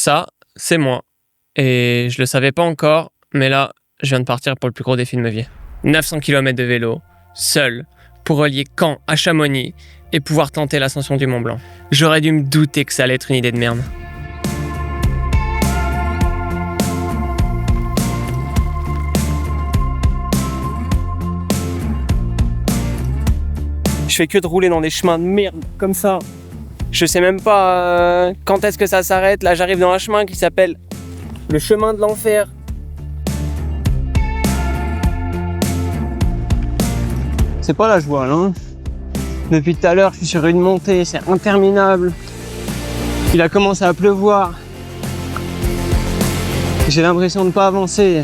Ça, c'est moi. Et je le savais pas encore, mais là, je viens de partir pour le plus gros défi de ma vie. 900 km de vélo, seul, pour relier Caen à Chamonix et pouvoir tenter l'ascension du Mont Blanc. J'aurais dû me douter que ça allait être une idée de merde. Je fais que de rouler dans des chemins de merde comme ça. Je sais même pas quand est-ce que ça s'arrête. Là, j'arrive dans un chemin qui s'appelle le chemin de l'enfer. C'est pas la joie, là. Depuis tout à l'heure, je suis sur une montée, c'est interminable. Il a commencé à pleuvoir. J'ai l'impression de pas avancer.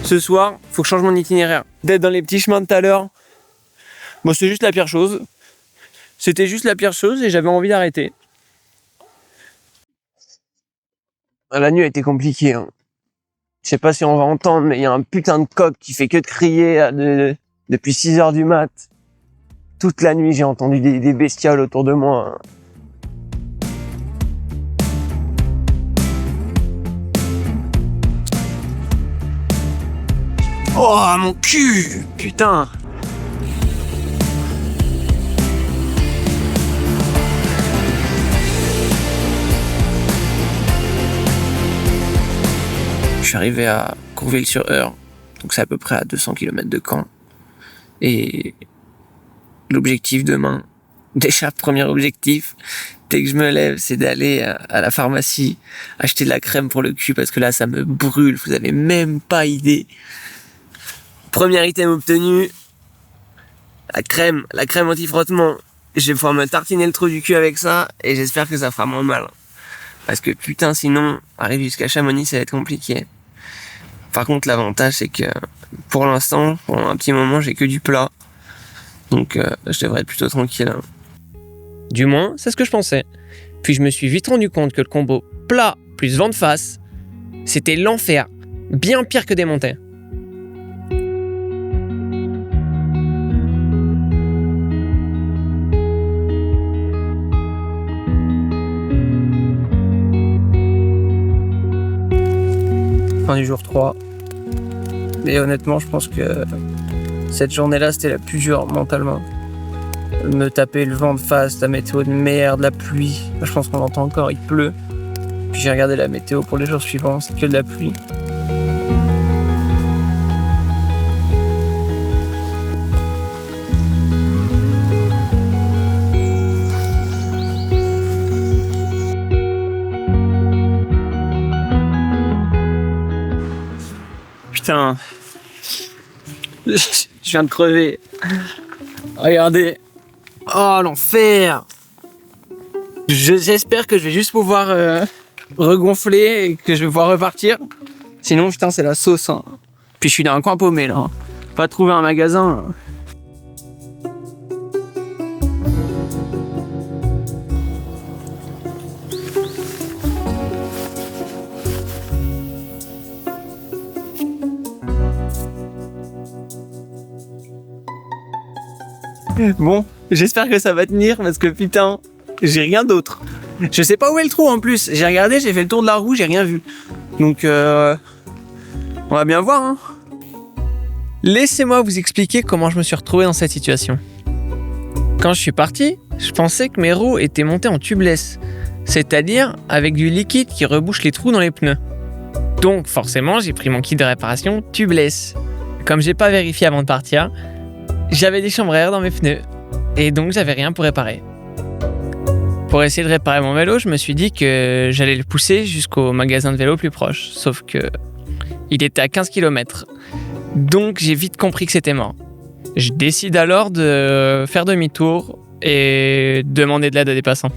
Ce soir, faut que je change mon itinéraire. D'être dans les petits chemins de tout à l'heure, bon, c'est juste la pire chose. C'était juste la pire chose et j'avais envie d'arrêter. La nuit a été compliquée. Je sais pas si on va entendre, mais il y a un putain de coq qui fait que de crier depuis 6h du mat. Toute la nuit, j'ai entendu des bestioles autour de moi. Oh, mon cul! Putain! Je suis arrivé à Courville-sur-Eure, donc c'est à peu près à 200 km de Caen. Et l'objectif demain, déjà premier objectif, dès que je me lève, c'est d'aller à la pharmacie acheter de la crème pour le cul parce que là ça me brûle, vous avez même pas idée. Premier item obtenu, la crème anti-frottement. Je vais pouvoir me tartiner le trou du cul avec ça et j'espère que ça fera moins mal. Parce que putain, sinon, arriver jusqu'à Chamonix, ça va être compliqué. Par contre, l'avantage, c'est que pour l'instant, pendant un petit moment, j'ai que du plat. Donc, je devrais être plutôt tranquille. Du moins, c'est ce que je pensais. Puis je me suis vite rendu compte que le combo plat plus vent de face, c'était l'enfer. Bien pire que des montées. Fin du jour 3. Mais honnêtement, je pense que cette journée-là, c'était la plus dure mentalement. Me taper le vent de face, la météo de merde, la pluie. Je pense qu'on l'entend encore, il pleut. Puis j'ai regardé la météo pour les jours suivants, c'est que de la pluie. Putain, je viens de crever. Regardez. Oh, l'enfer. J'espère que je vais juste pouvoir regonfler et que je vais pouvoir repartir. Sinon, putain, c'est la sauce. Hein. Puis je suis dans un coin paumé, là. Pas trouver un magasin, là. Bon, j'espère que ça va tenir parce que putain, j'ai rien d'autre. Je sais pas où est le trou en plus. J'ai regardé, j'ai fait le tour de la roue, j'ai rien vu. Donc, on va bien voir. Hein. Laissez-moi vous expliquer comment je me suis retrouvé dans cette situation. Quand je suis parti, je pensais que mes roues étaient montées en tubeless, c'est-à-dire avec du liquide qui rebouche les trous dans les pneus. Donc, forcément, j'ai pris mon kit de réparation tubeless. Comme j'ai pas vérifié avant de partir, j'avais des chambres à air dans mes pneus et donc j'avais rien pour réparer. Pour essayer de réparer mon vélo, je me suis dit que j'allais le pousser jusqu'au magasin de vélo plus proche, sauf que il était à 15 km. Donc j'ai vite compris que c'était mort. Je décide alors de faire demi-tour et demander de l'aide à des passants.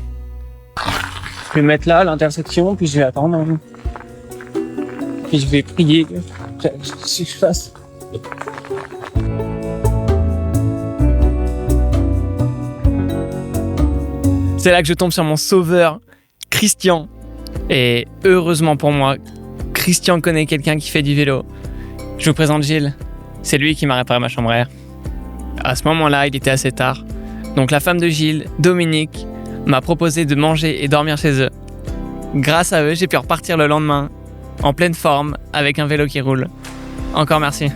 Je vais me mettre là à l'intersection, puis je vais attendre. Puis je vais prier que je fasse. C'est là que je tombe sur mon sauveur, Christian. Et heureusement pour moi, Christian connaît quelqu'un qui fait du vélo. Je vous présente Gilles. c'est lui qui m'a réparé ma chambre à air. À ce moment-là, il était assez tard. Donc la femme de Gilles, Dominique, m'a proposé de manger et dormir chez eux. Grâce à eux, j'ai pu repartir le lendemain, en pleine forme, avec un vélo qui roule. Encore merci.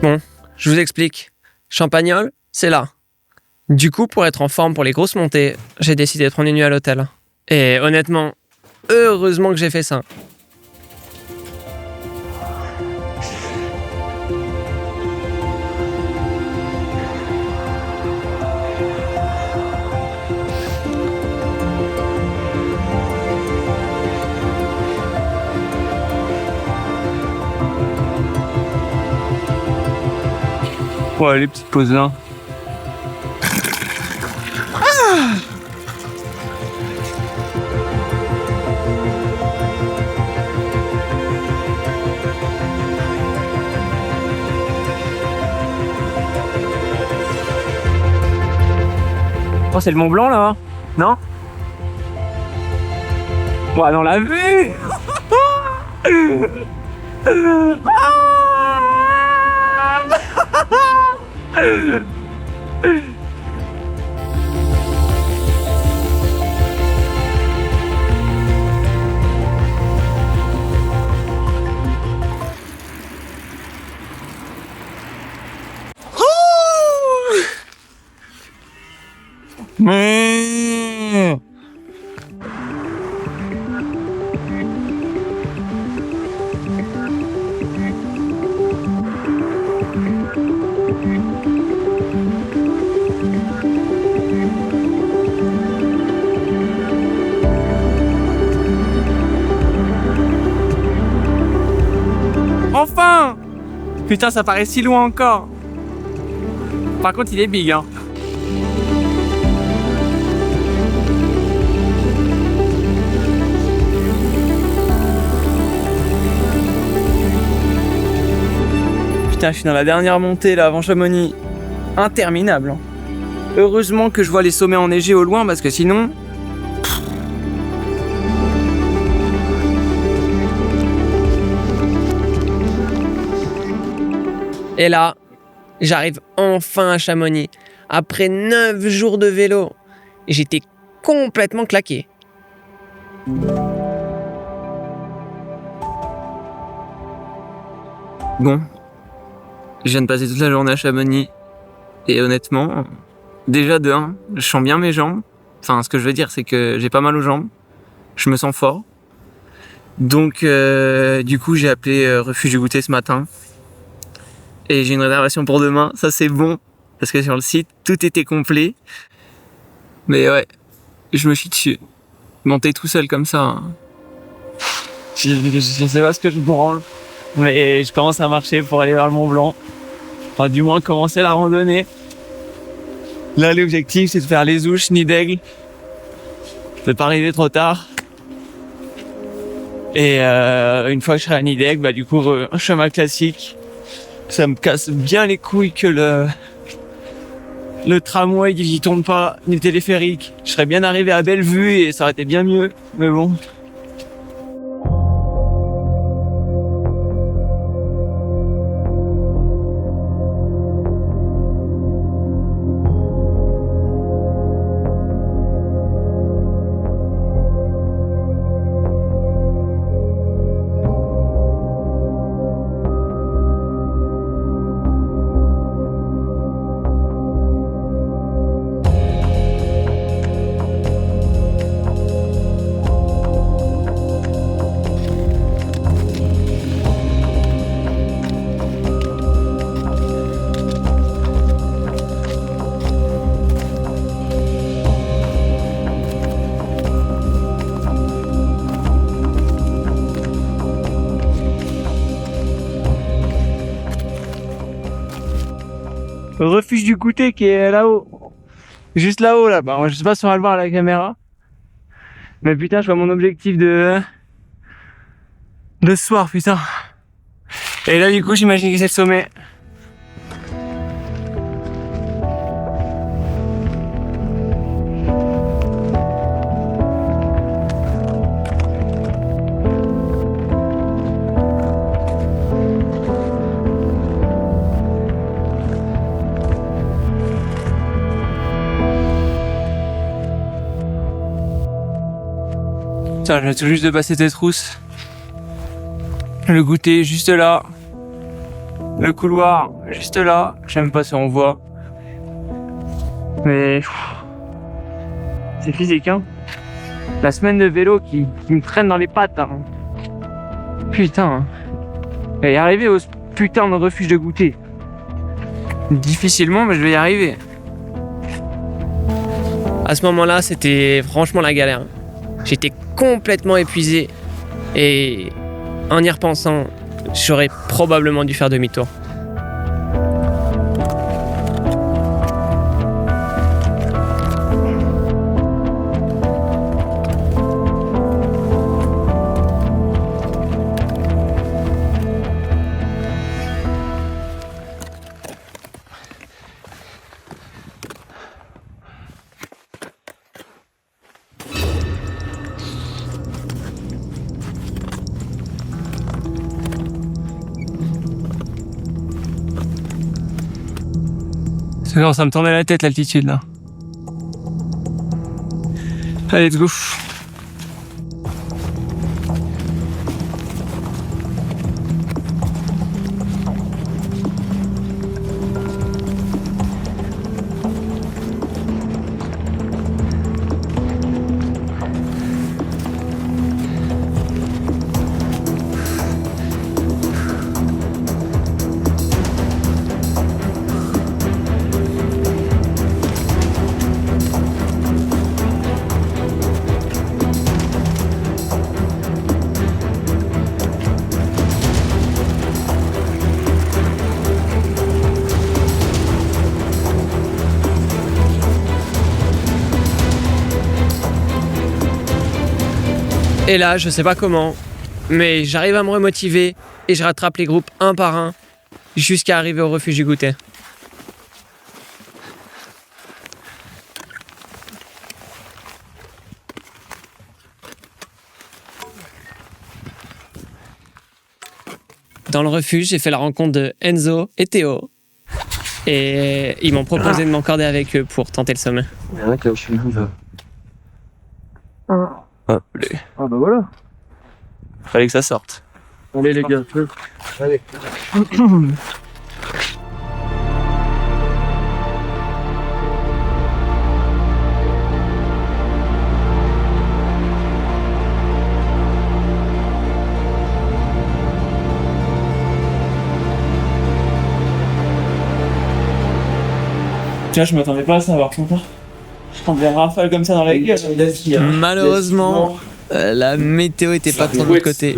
Bon, je vous explique. Champagnole, c'est là. Du coup, pour être en forme pour les grosses montées, j'ai décidé de prendre une nuit à l'hôtel. Et honnêtement, heureusement que j'ai fait ça. Ouais, les petites pauses là. Oh, c'est le Mont Blanc là, non? Ouais, on l'a vu. Enfin! Putain, ça paraît si loin encore. Par contre, il est big, hein. Putain, je suis dans la dernière montée là avant Chamonix. Interminable. Hein. Heureusement que je vois les sommets enneigés au loin parce que sinon... Et là, j'arrive enfin à Chamonix. Après 9 jours de vélo, j'étais complètement claqué. Bon, je viens de passer toute la journée à Chamonix. Et honnêtement, déjà de 1, je sens bien mes jambes. Enfin, ce que je veux dire, c'est que j'ai pas mal aux jambes. Je me sens fort. Donc, du coup, j'ai appelé Refuge du Goûter ce matin. Et j'ai une réservation pour demain. Ça, c'est bon. Parce que sur le site, tout était complet. Mais ouais, je me chie dessus. Monter tout seul comme ça. Hein. Je sais pas ce que je branle, mais je commence à marcher pour aller vers le Mont Blanc. Enfin, du moins, commencer la randonnée. Là, l'objectif, c'est de faire les Ouches, Nid d'Aigle. De pas arriver trop tard. Et une fois que je serai à Nid d'Aigle, bah, du coup, un chemin classique. Ça me casse bien les couilles que le tramway il tourne pas, ni le téléphérique. Je serais bien arrivé à Bellevue et ça aurait été bien mieux. Mais bon. Le refuge du goûter qui est là-haut. Juste là-haut, là-bas. Moi, je sais pas si on va le voir à la caméra. Mais putain, je vois mon objectif de ce soir, putain. Et là, du coup, j'imagine que c'est le sommet. Putain, je viens tout juste de passer tes trousses. Le goûter juste là. Le couloir juste là. J'aime pas si on voit. Mais c'est physique, hein. La semaine de vélo qui me traîne dans les pattes, hein. Putain. Et arriver au putain de refuge de goûter. Difficilement, mais je vais y arriver. À ce moment-là, c'était franchement la galère. J'étais complètement épuisé et en y repensant, j'aurais probablement dû faire demi-tour. Ça commence à me tourner la tête, l'altitude, là. Allez, let's go. Et là, je sais pas comment, mais j'arrive à me remotiver et je rattrape les groupes un par un jusqu'à arriver au refuge du goûter. Dans le refuge, j'ai fait la rencontre de Enzo et Théo. Et ils m'ont proposé de m'encorder avec eux pour tenter le sommet. Il y en a qui a aussi une Hop, les... Ah bah voilà. Fallait que ça sorte. Allez les gars, allez. Tiens, je m'attendais pas à ça par contre. Je prends des rafales comme ça dans la gueule. Malheureusement, la météo était pas trop de notre côté.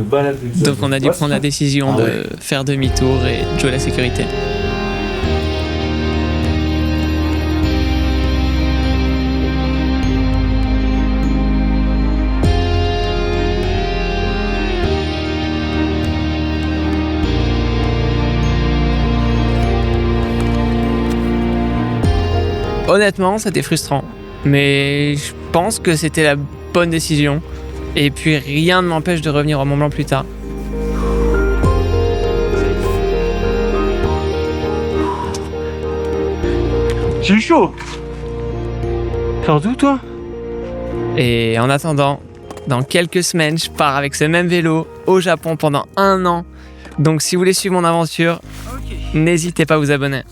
Donc on a dû prendre la décision de faire demi-tour et de jouer la sécurité. Honnêtement, c'était frustrant. Mais je pense que c'était la bonne décision. Et puis rien ne m'empêche de revenir au Mont Blanc plus tard. J'ai chaud. Sors d'où toi? Et en attendant, dans quelques semaines, je pars avec ce même vélo au Japon pendant 1 an. Donc si vous voulez suivre mon aventure, n'hésitez pas à vous abonner.